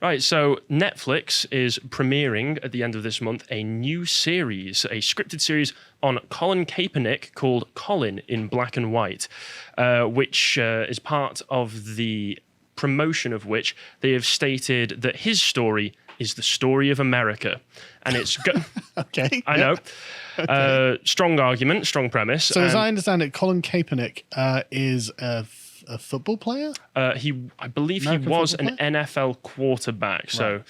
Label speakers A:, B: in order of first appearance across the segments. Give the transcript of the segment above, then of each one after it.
A: Right, so Netflix is premiering at the end of this month a new series, a scripted series on Colin Kaepernick called Colin in Black and White, which is part of the promotion of which they have stated that his story is the story of America. And it's...
B: Okay.
A: I know. Okay. Strong argument, strong premise.
B: So as I understand it, Colin Kaepernick is a football player?
A: I believe he was an NFL quarterback. Right. So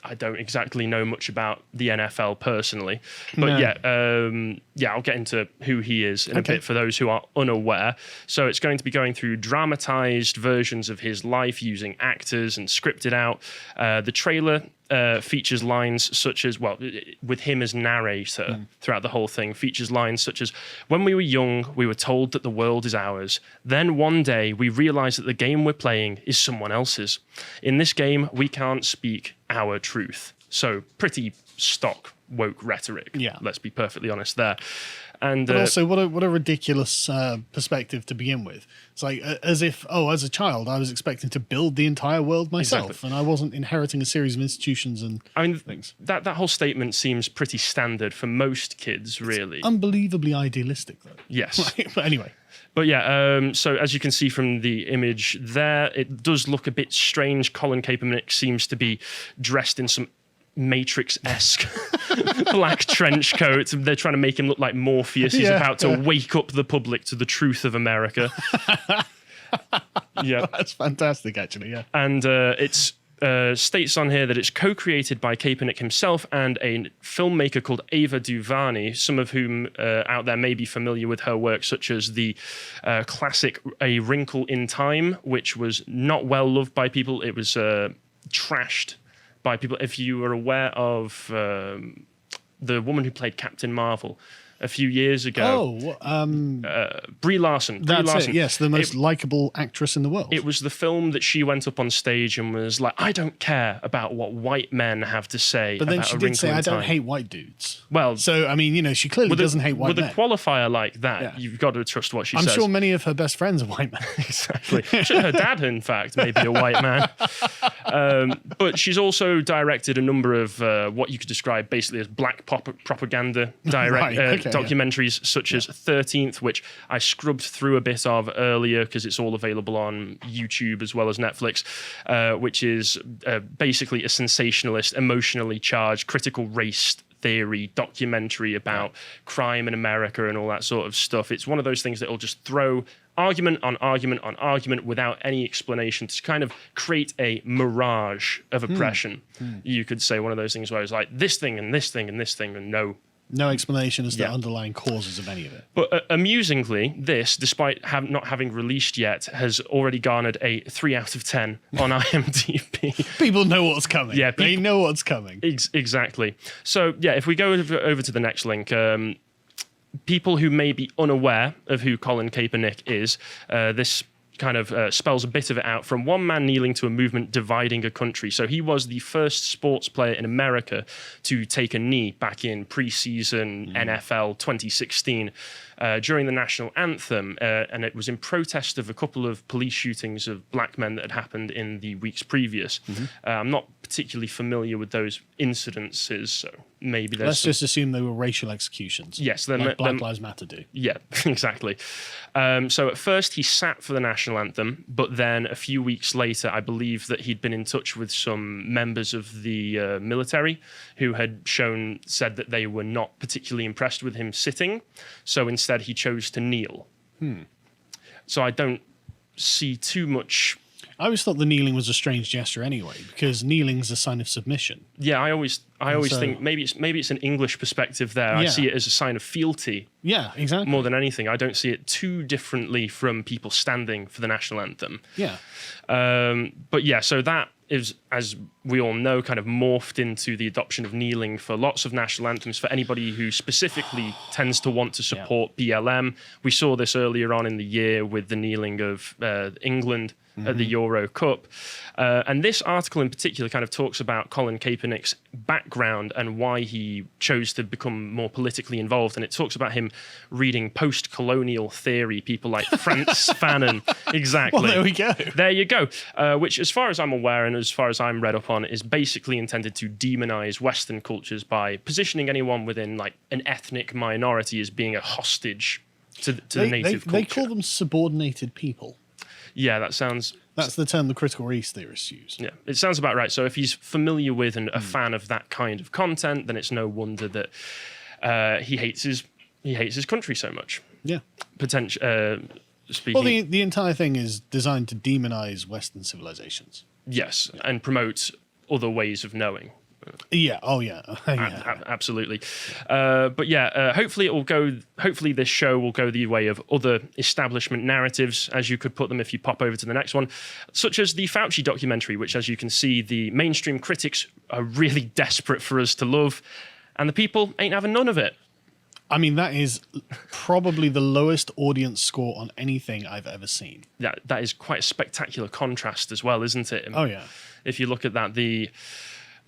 A: I don't exactly know much about the NFL personally. But I'll get into who he is in a bit for those who are unaware. So it's going to be going through dramatized versions of his life using actors and scripted out. The trailer features lines such as, with him as narrator throughout the whole thing, features lines such as, when we were young, we were told that the world is ours. Then one day we realized that the game we're playing is someone else's. In this game, we can't speak our truth. So pretty stock woke rhetoric. Yeah. Let's be perfectly honest there. And
B: but also, what a ridiculous perspective to begin with. It's like as if, as a child, I was expecting to build the entire world myself, and I wasn't inheriting a series of institutions and things.
A: That whole statement seems pretty standard for most kids, really.
B: It's unbelievably idealistic, though.
A: Yes.
B: Right? But anyway.
A: But yeah, so as you can see from the image there, it does look a bit strange. Colin Kaepernick seems to be dressed in some Matrix-esque black trench coat. They're trying to make him look like Morpheus. He's about to wake up the public to the truth of America. Yeah,
B: that's fantastic, actually. Yeah,
A: and it's states on here that it's co-created by Kaepernick himself and a filmmaker called Ava DuVernay, some of whom out there may be familiar with her work, such as the classic A Wrinkle in Time, which was not well loved by people. It was trashed by people. If you were aware of the woman who played Captain Marvel a few years ago. Brie Larson.
B: That's it, yes, the most likable actress in the world.
A: It was the film that she went up on stage and was like, I don't care about what white men have to say about A Wrinkle in Time. But then she did say,
B: I don't hate white dudes.
A: Well,
B: so, I mean, she clearly doesn't hate white men.
A: With a qualifier like that, you've got to trust what she says.
B: I'm sure many of her best friends are white men.
A: Exactly. Her dad, in fact, may be a white man. But she's also directed a number of what you could describe basically as black propaganda documentaries, such as 13th, which I scrubbed through a bit of earlier because it's all available on YouTube as well as Netflix, which is basically a sensationalist, emotionally charged, critical race theory documentary about crime in America and all that sort of stuff. It's one of those things that will just throw argument on argument on argument without any explanation to kind of create a mirage of oppression. You could say one of those things where it's like this thing and this thing and this thing and no
B: explanation as to the underlying causes of any of it.
A: But amusingly, this, despite not having released yet, has already garnered a 3 out of 10 on IMDb.
B: People know what's coming. Yeah, they know what's coming.
A: Exactly. So, if we go over to the next link, people who may be unaware of who Colin Kaepernick is, this kind of spells a bit of it out, from one man kneeling to a movement dividing a country. So he was the first sports player in America to take a knee back in preseason NFL 2016 during the national anthem, and it was in protest of a couple of police shootings of black men that had happened in the weeks previous. I'm not particularly familiar with those incidences, so maybe there's
B: Let's just assume they were racial executions.
A: Yes,
B: like Black Lives Matter do.
A: Yeah, exactly. So at first he sat for the national anthem, but then a few weeks later, I believe that he'd been in touch with some members of the military who had said that they were not particularly impressed with him sitting. So instead he chose to kneel. So I don't see too much.
B: I always thought the kneeling was a strange gesture anyway, because kneeling's a sign of submission.
A: Yeah, I always think maybe it's an English perspective there. I see it as a sign of fealty.
B: Yeah, exactly.
A: More than anything, I don't see it too differently from people standing for the national anthem.
B: Yeah.
A: But yeah, so that is, as we all know, kind of morphed into the adoption of kneeling for lots of national anthems for anybody who specifically tends to want to support BLM. We saw this earlier on in the year with the kneeling of England at the Euro Cup. And this article in particular kind of talks about Colin Kaepernick's background and why he chose to become more politically involved. And it talks about him reading post-colonial theory, people like Frantz Fanon. Exactly.
B: Well, there we go.
A: There you go. Which, as far as I'm aware and as far as I'm read up on, is basically intended to demonize Western cultures by positioning anyone within like an ethnic minority as being a hostage to the native culture.
B: They call them subordinated people.
A: Yeah, that sounds...
B: That's the term the critical race theorists use.
A: Yeah, it sounds about right. So if he's familiar with and a fan of that kind of content, then it's no wonder that he hates his country so much.
B: Yeah.
A: Speaking...
B: Well, the entire thing is designed to demonize Western civilizations.
A: Yes, and promote other ways of knowing.
B: Yeah. Oh, yeah.
A: Absolutely. But yeah, hopefully it will go. Hopefully this show will go the way of other establishment narratives, as you could put them if you pop over to the next one, such as the Fauci documentary, which, as you can see, the mainstream critics are really desperate for us to love, and the people ain't having none of it.
B: I mean, that is probably the lowest audience score on anything I've ever seen.
A: Yeah, that is quite a spectacular contrast as well, isn't it?
B: Oh yeah.
A: If you look at that, the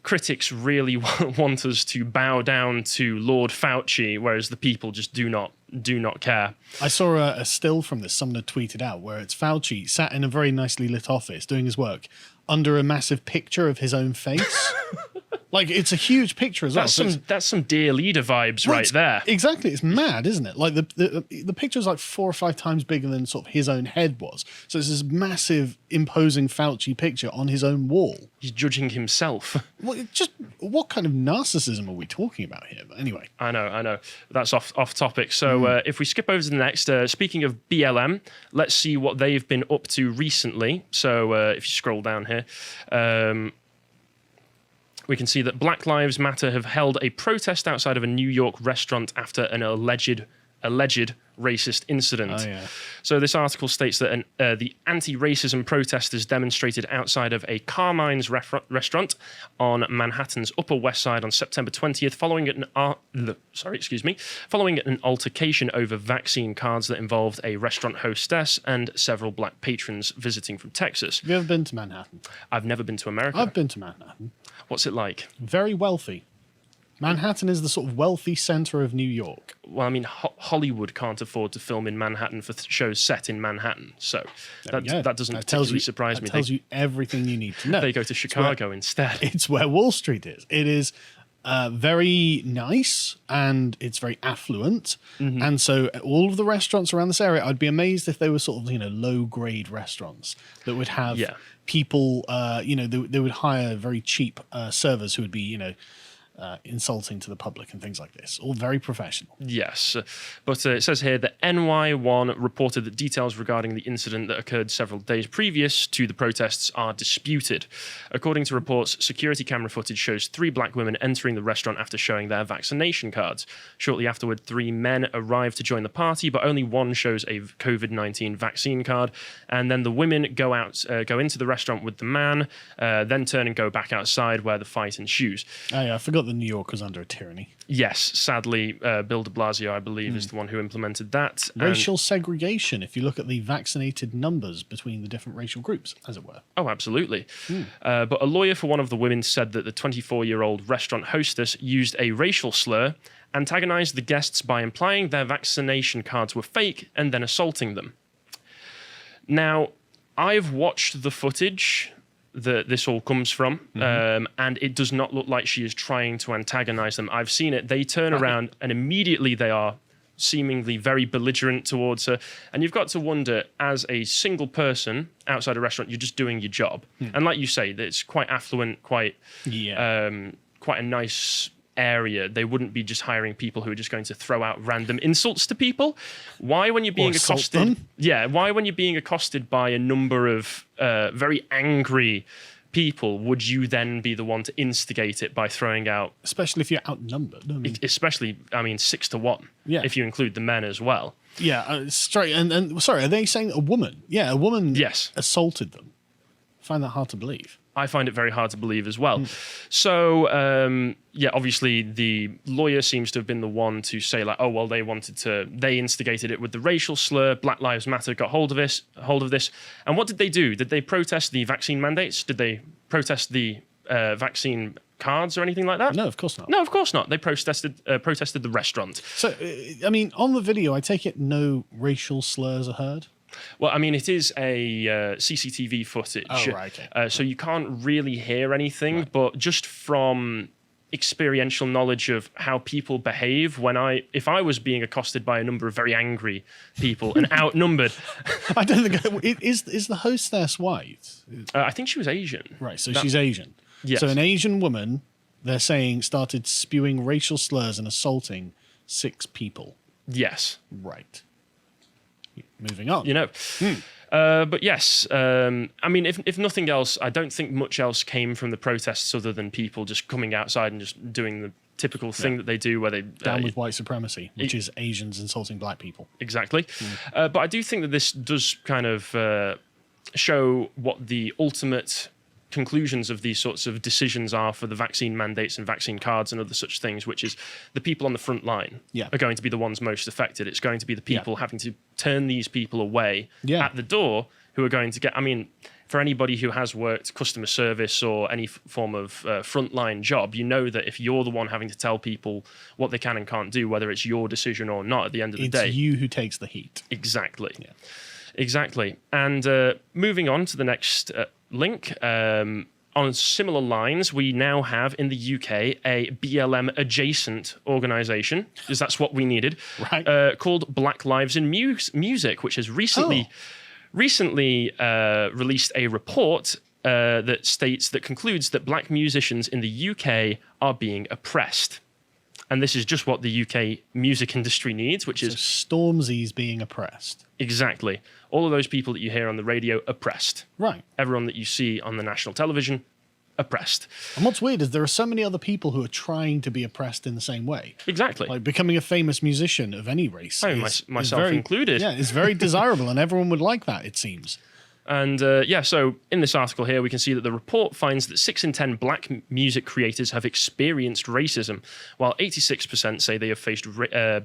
A: critics really want us to bow down to Lord Fauci, whereas the people just do not care.
B: I saw a still from this, someone had tweeted out, where it's Fauci sat in a very nicely lit office doing his work under a massive picture of his own face. Like, it's a huge picture as well.
A: That's some Dear Leader vibes right there.
B: Exactly. It's mad, isn't it? Like, the picture's like 4 or 5 times bigger than sort of his own head was. So it's this massive, imposing Fauci picture on his own wall.
A: He's judging himself.
B: Well, just what kind of narcissism are we talking about here? But anyway.
A: I know. That's off topic. So if we skip over to the next, speaking of BLM, let's see what they've been up to recently. So if you scroll down here, we can see that Black Lives Matter have held a protest outside of a New York restaurant after an alleged racist incident.
B: Oh, yeah.
A: So this article states that the anti-racism protesters demonstrated outside of a Carmine's restaurant on Manhattan's Upper West Side on September 20th, following an altercation over vaccine cards that involved a restaurant hostess and several black patrons visiting from Texas.
B: Have you ever been to Manhattan?
A: I've never been to America.
B: I've been to Manhattan.
A: What's it like?
B: Very wealthy. Manhattan is the sort of wealthy center of New York.
A: Well, I mean, Hollywood can't afford to film in Manhattan for shows set in Manhattan, so that doesn't particularly surprise me.
B: That tells you everything you need to know.
A: They go to Chicago instead.
B: It's where Wall Street is. It is very nice and it's very affluent. Mm-hmm. And so all of the restaurants around this area, I'd be amazed if they were sort of, low-grade restaurants that would have people, they would hire very cheap servers who would be, insulting to the public and things like this. All very professional.
A: Yes. But it says here that NY1 reported that details regarding the incident that occurred several days previous to the protests are disputed. According to reports, security camera footage shows 3 black women entering the restaurant after showing their vaccination cards. Shortly afterward, 3 men arrived to join the party, but only one shows a COVID-19 vaccine card. And then the women go into the restaurant with the man, then turn and go back outside where the fight ensues.
B: Oh, yeah, I forgot that New York was under a tyranny.
A: Yes, sadly, Bill de Blasio, I believe, is the one who implemented that.
B: Racial segregation, if you look at the vaccinated numbers between the different racial groups, as it were.
A: Oh, absolutely. But a lawyer for one of the women said that the 24-year-old restaurant hostess used a racial slur, antagonized the guests by implying their vaccination cards were fake, and then assaulting them. Now, I've watched the footage that this all comes from, and it does not look like she is trying to antagonize them. I've seen it. They turn around and immediately they are seemingly very belligerent towards her. And you've got to wonder, as a single person outside a restaurant, you're just doing your job. And like you say, it's quite affluent, quite a nice area. They wouldn't be just hiring people who are just going to throw out random insults to people. Why, when you're being accosted? Yeah, why, when you're being accosted by a number of very angry people, would you then be the one to instigate it by throwing out?
B: Especially if you're outnumbered.
A: Especially, 6 to 1. Yeah. If you include the men as well.
B: Yeah, straight. And sorry, are they saying a woman? Yeah, a woman.
A: Yes.
B: Assaulted them. find that hard to believe.
A: I find it very hard to believe as well. So, obviously the lawyer seems to have been the one to say like, oh, well, they instigated it with the racial slur. Black Lives Matter got hold of this. And what did they do? Did they protest the vaccine mandates? Did they protest the vaccine cards or anything like that?
B: No, of course not.
A: No, of course not. They protested the restaurant.
B: So, I mean, on the video, I take it no racial slurs are heard?
A: Well, I mean, it is a CCTV footage.
B: Oh, right, okay.
A: So you can't really hear anything, but just from experiential knowledge of how people behave if I was being accosted by a number of very angry people and outnumbered.
B: I don't think... Is the hostess white?
A: I think she was Asian.
B: Right, so she's Asian.
A: Yes.
B: So an Asian woman, they're saying, started spewing racial slurs and assaulting 6 people.
A: Yes.
B: Right. Moving on.
A: But yes, I mean, if nothing else, I don't think much else came from the protests other than people just coming outside and just doing the typical thing that they do where they...
B: Down with white supremacy, which is Asians insulting black people.
A: Exactly. But I do think that this does kind of show what the ultimate conclusions of these sorts of decisions are for the vaccine mandates and vaccine cards and other such things, which is the people on the front line are going to be the ones most affected. It's going to be the people having to turn these people away at the door who are going to get... I mean, for anybody who has worked customer service or any form of frontline job, you know that if you're the one having to tell people what they can and can't do, whether it's your decision or not, at the end of the day...
B: It's you who takes the heat.
A: Exactly. Yeah. Exactly. And moving on to the next link, on similar lines, we now have in the UK a BLM adjacent organisation, because that's what we needed, called Black Lives in Music, which has recently released a report that concludes that black musicians in the UK are being oppressed. And this is just what the UK music industry needs, which is...
B: Stormzy's being oppressed.
A: Exactly. All of those people that you hear on the radio, oppressed.
B: Right.
A: Everyone that you see on the national television, oppressed.
B: And what's weird is there are so many other people who are trying to be oppressed in the same way.
A: Exactly.
B: Like becoming a famous musician of any race.
A: Myself included.
B: Yeah, it's very desirable and everyone would like that, it seems.
A: And so in this article here, we can see that the report finds that 6 in 10 black music creators have experienced racism, while 86% say they have faced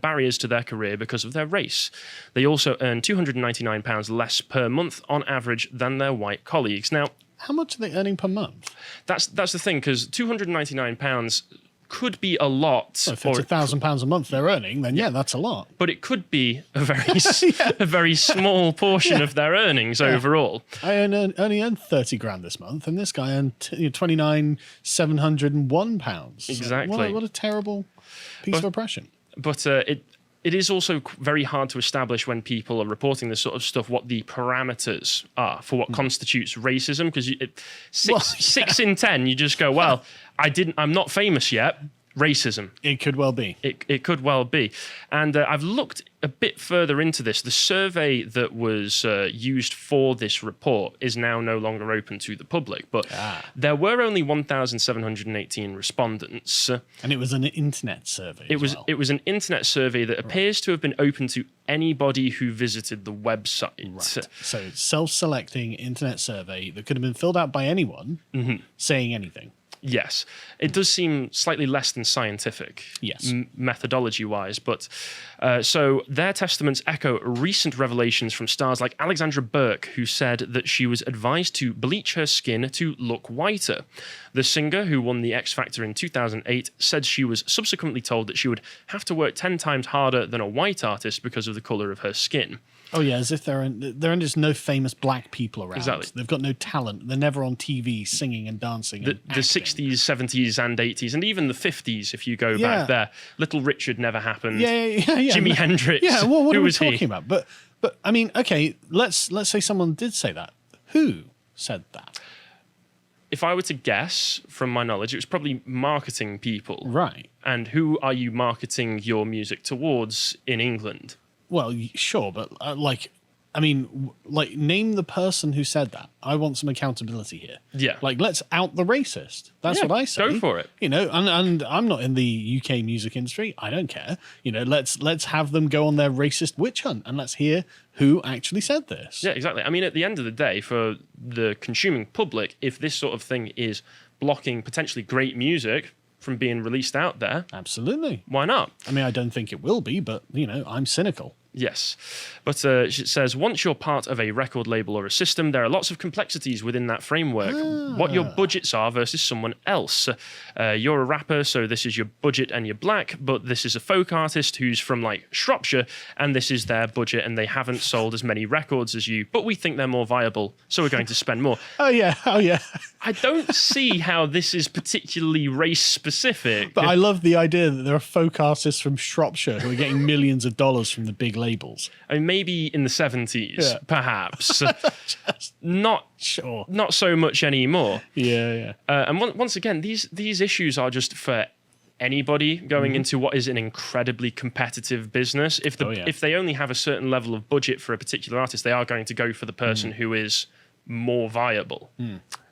A: barriers to their career because of their race. They also earn £299 less per month on average than their white colleagues. Now,
B: how much are they earning per month?
A: That's the thing, because £299 could be a lot.
B: Well, if it's £1,000 a month they're earning, then that's a lot.
A: But it could be a very small portion of their earnings overall.
B: I only earned 30 grand this month, and this guy earned £29,701.
A: Exactly.
B: What a terrible piece of oppression.
A: But it is also very hard to establish when people are reporting this sort of stuff what the parameters are for what constitutes racism, because 6 in 10 you just go, well, I'm not famous yet. Racism.
B: It could well be.
A: It could well be. And I've looked a bit further into this. The survey that was used for this report is now no longer open to the public, but there were only 1,718 respondents.
B: And it was an internet survey. It
A: was an internet survey that appears to have been open to anybody who visited the website.
B: Right. So it's self-selecting internet survey that could have been filled out by anyone saying anything.
A: Yes, it does seem slightly less than scientific, methodology-wise, but so their testaments echo recent revelations from stars like Alexandra Burke, who said that she was advised to bleach her skin to look whiter. The singer, who won the X Factor in 2008, said she was subsequently told that she would have to work 10 times harder than a white artist because of the colour of her skin.
B: Oh yeah, as if there are just no famous black people around.
A: Exactly.
B: They've got no talent. They're never on TV singing and dancing.
A: The 60s, 70s and 80s and even the 50s, if you go back there. Little Richard never happened.
B: Yeah.
A: Jimi Hendrix.
B: Yeah, well, what
A: who
B: are we
A: was
B: talking
A: he?
B: about? But I mean, okay, let's say someone did say that. Who said that?
A: If I were to guess, from my knowledge, it was probably marketing people.
B: Right.
A: And who are you marketing your music towards in England?
B: Well, sure, but I mean, like, name the person who said that. I want some accountability here.
A: Yeah.
B: Like, let's out the racist. That's what I say.
A: Go for it.
B: You know, and I'm not in the UK music industry. I don't care. You know, let's have them go on their racist witch hunt and let's hear who actually said this.
A: Yeah, exactly. I mean, at the end of the day, for the consuming public, if this sort of thing is blocking potentially great music from being released out there,
B: Absolutely.
A: why not?
B: I mean, I don't think it will be, but, you know, I'm cynical.
A: Yes. But it says, once you're part of a record label or a system, there are lots of complexities within that framework. What your budgets are versus someone else. You're a rapper, so this is your budget and you're black, but this is a folk artist who's from like Shropshire, and this is their budget, and they haven't sold as many records as you, but we think they're more viable, so we're going to spend more.
B: Oh, yeah.
A: I don't see how this is particularly race specific.
B: But I love the idea that there are folk artists from Shropshire who are getting millions of dollars from the big labels.
A: I mean, maybe in the 70s, perhaps. Not
B: Sure.
A: Not so much anymore.
B: Yeah.
A: And once again, these issues are just for anybody going into what is an incredibly competitive business. If they only have a certain level of budget for a particular artist, they are going to go for the person who is more viable.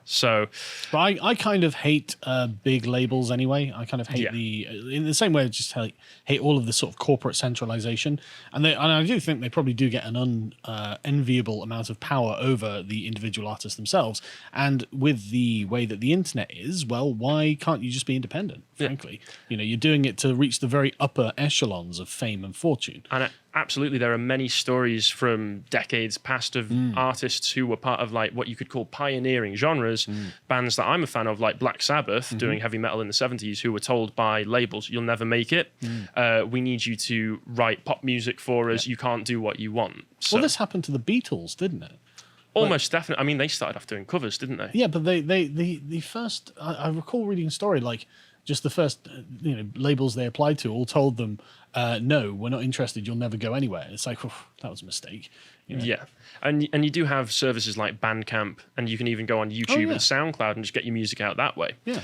A: So,
B: but I kind of hate big labels anyway. I kind of hate in the same way I just hate all of the sort of corporate centralization, and I do think they probably do get an unenviable amount of power over the individual artists themselves. And with the way that the internet is, well, why can't you just be independent? Frankly, you know, you're doing it to reach the very upper echelons of fame and fortune.
A: And absolutely, there are many stories from decades past of artists who were part of like what you could call pioneering genres, bands that I'm a fan of, like Black Sabbath, doing heavy metal in the 70s, who were told by labels, "You'll never make it. We need you to write pop music for us. You can't do what you want." So,
B: well, this happened to the Beatles, didn't it?
A: Almost definitely. I mean, they started off doing covers, didn't they?
B: Yeah, but the first I recall reading a story like just the first labels they applied to all told them, no, we're not interested. You'll never go anywhere. It's like, that was a mistake. You know?
A: Yeah. And you do have services like Bandcamp, and you can even go on YouTube and SoundCloud and just get your music out that way.
B: Yeah.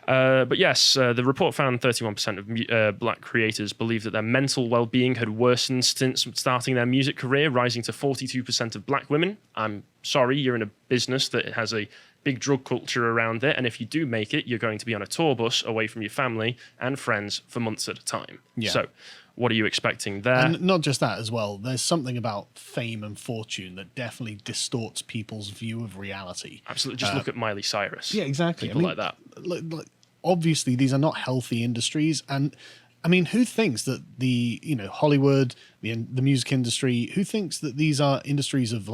A: But yes, the report found 31% of black creators believe that their mental well-being had worsened since starting their music career, rising to 42% of black women. I'm sorry, you're in a business that has a big drug culture around it, and if you do make it, you're going to be on a tour bus away from your family and friends for months at a time.
B: Yeah.
A: So what are you expecting there?
B: And not just that as well. There's something about fame and fortune that definitely distorts people's view of reality.
A: Absolutely. Just look at Miley Cyrus.
B: Yeah, exactly.
A: People like that.
B: Like, obviously, these are not healthy industries. And I mean, who thinks that the Hollywood, the music industry, who thinks that these are industries of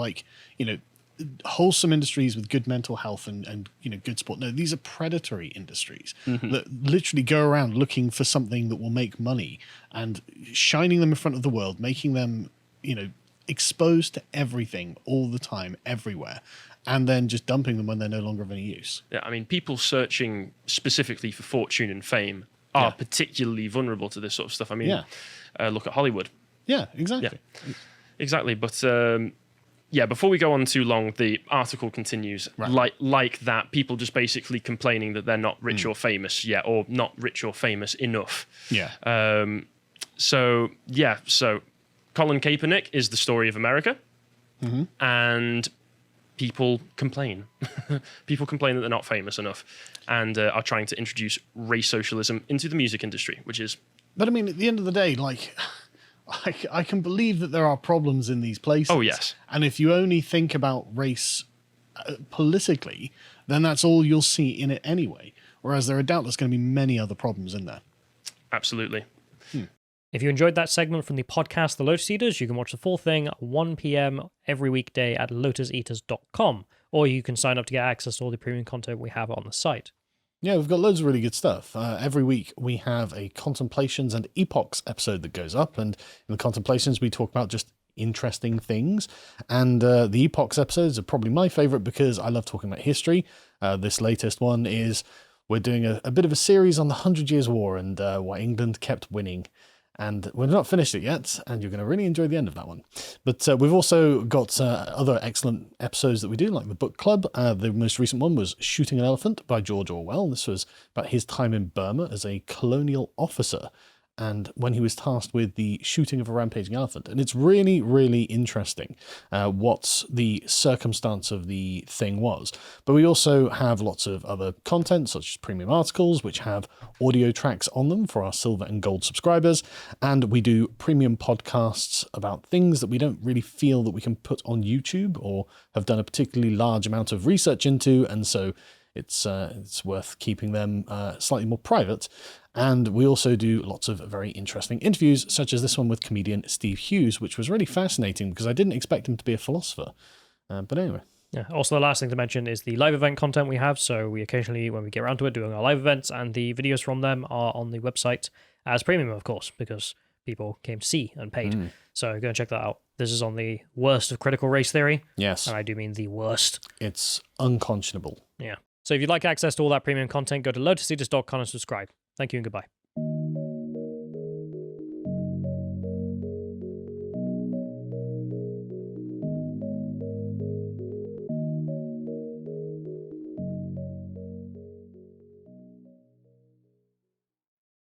B: wholesome industries with good mental health and good sport? No, these are predatory industries that literally go around looking for something that will make money and shining them in front of the world, making them exposed to everything all the time, everywhere, and then just dumping them when they're no longer of any use.
A: Yeah, I mean, people searching specifically for fortune and fame are particularly vulnerable to this sort of stuff. I mean, look at Hollywood.
B: Yeah, exactly.
A: Yeah, exactly. But before we go on too long, the article continues like that. People just basically complaining that they're not rich or famous yet, or not rich or famous enough.
B: Yeah.
A: So Colin Kaepernick is the story of America, and people complain. People complain that they're not famous enough, and are trying to introduce race socialism into the music industry, which is.
B: But I mean, at the end of the day, like, I can believe that there are problems in these places.
A: Oh, yes.
B: And if you only think about race politically, then that's all you'll see in it anyway. Whereas there are doubtless going to be many other problems in there.
A: Absolutely.
C: If you enjoyed that segment from the podcast The Lotus Eaters, you can watch the full thing at 1 p.m. every weekday at lotuseaters.com, or you can sign up to get access to all the premium content we have on the site.
B: Yeah, we've got loads of really good stuff. Every week we have a Contemplations and Epochs episode that goes up, and in the Contemplations we talk about just interesting things, and the Epochs episodes are probably my favourite because I love talking about history. This latest one is we're doing a bit of a series on the 100 Years' War and why England kept winning. And we've not finished it yet, and you're going to really enjoy the end of that one. But we've also got other excellent episodes that we do, like the book club. The most recent one was Shooting an Elephant by George Orwell. This was about his time in Burma as a colonial officer. and when he was tasked with the shooting of a rampaging elephant. And it's really, really interesting what the circumstance of the thing was. But we also have lots of other content, such as premium articles, which have audio tracks on them for our silver and gold subscribers. And we do premium podcasts about things that we don't really feel that we can put on YouTube or have done a particularly large amount of research into. And so it's worth keeping them slightly more private. And we also do lots of very interesting interviews, such as this one with comedian Steve Hughes, which was really fascinating because I didn't expect him to be a philosopher. But anyway.
C: Yeah. Also, the last thing to mention is the live event content we have. So we occasionally, when we get around to it, doing our live events, and the videos from them are on the website as premium, of course, because people came to see and paid. So go and check that out. This is on the worst of critical race theory.
B: Yes.
C: And I do mean the worst.
B: It's unconscionable.
C: Yeah. So if you'd like access to all that premium content, go to lotuseaters.com and subscribe. Thank you and goodbye.